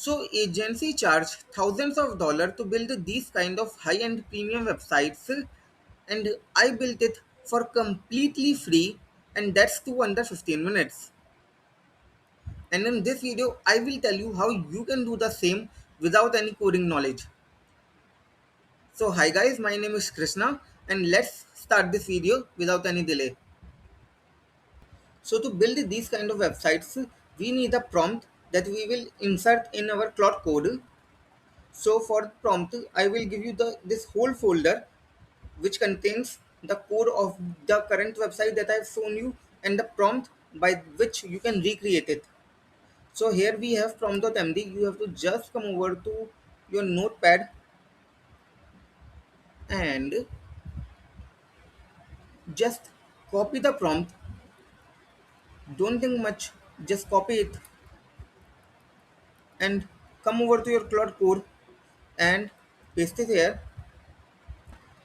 So agency charge thousands of dollars to build these kind of high-end premium websites, and I built it for completely free, and that's too under 15 minutes. And in this video, I will tell you how you can do the same without any coding knowledge. So hi guys, my name is Krishna and let's start this video without any delay. So to build these kind of websites, we need a prompt that we will insert in our Claude Code. So for prompt, I will give you this whole folder which contains the code of the current website that I have shown you and the prompt by which you can recreate it. So here we have prompt.md. You have to just come over to your notepad and just copy the prompt. Don't think much, just copy it and come over to your Claude Code and paste it here.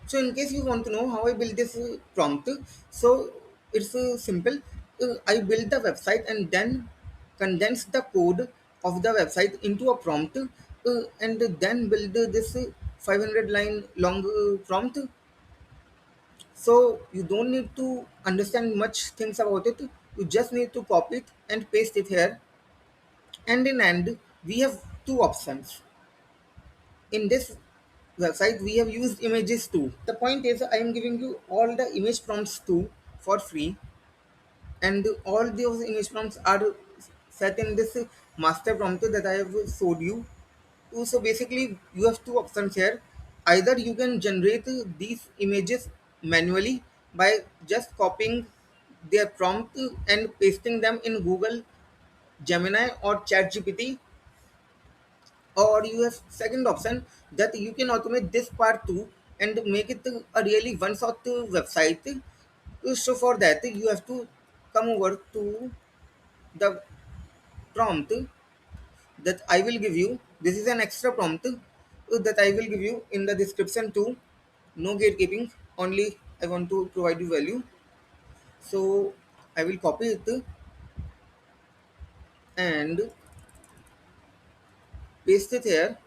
So in case you want to know how I build this prompt, so it's simple. I build the website and then condense the code of the website into a prompt, and then build this 500 line long prompt. So you don't need to understand much things about it. You just need to copy it and paste it here. And in end, we have two options. In this website, we have used images too. The point is, I am giving you all the image prompts too for free, and all those image prompts are set in this master prompt that I have showed you. So basically, you have two options here. Either you can generate these images manually by just copying their prompt and pasting them in Google, Gemini, or ChatGPT, or you have second option that you can automate this part too and make it a really one shot website. So for that you have to come over to the prompt that I will give you. This is an extra prompt that I will give you in the description too. No gatekeeping, only I want to provide you value. So I will copy it and paste it here.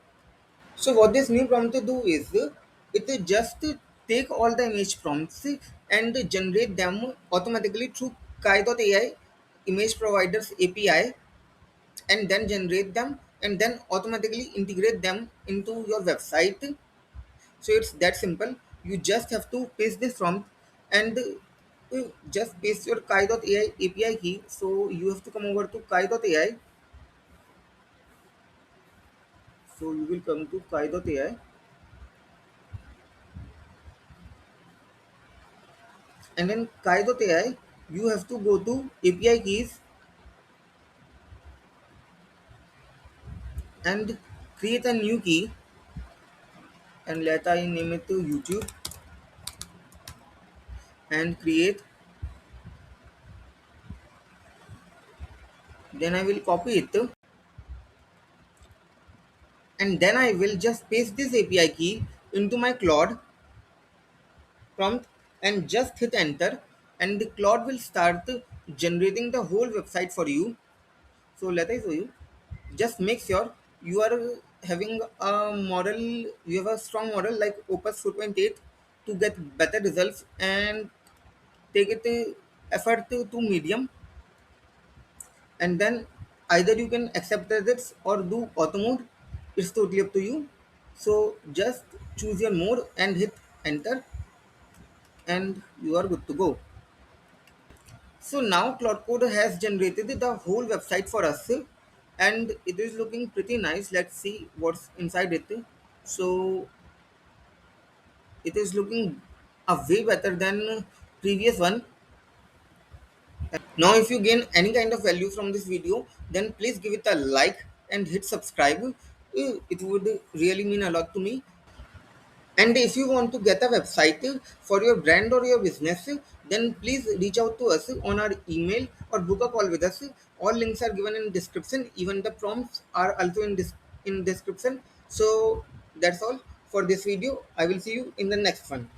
So what this new prompt to do is it will just take all the image prompts and generate them automatically through kie.ai image providers API, and then generate them and then automatically integrate them into your website. So it's that simple. You just have to paste this prompt and just paste your kie.ai API key. So you have to come over to kie.ai. So you will come to kie.ai, and in kie.ai you have to go to API keys and create a new key, and let I name it to YouTube and create. Then I will copy it and then I will just paste this API key into my Claude prompt and just hit enter, and the Claude will start generating the whole website for you. So let I show you. Just make sure you are having a model, you have a strong model like Opus 4.8 to get better results, and take it effort to medium, and then either you can accept this or do auto mode. It's totally up to you. So just choose your mode and hit enter, and you are good to go. So now Claude Code has generated the whole website for us, and it is looking pretty nice. Let's see what's inside it. So it is looking a way better than previous one. Now if you gain any kind of value from this video, then please give it a like and hit subscribe. It would really mean a lot to me. And if you want to get a website for your brand or your business, then please reach out to us on our email or book a call with us. All links are given in description. Even the prompts are also in description. So that's all for this video. I will see you in the next one.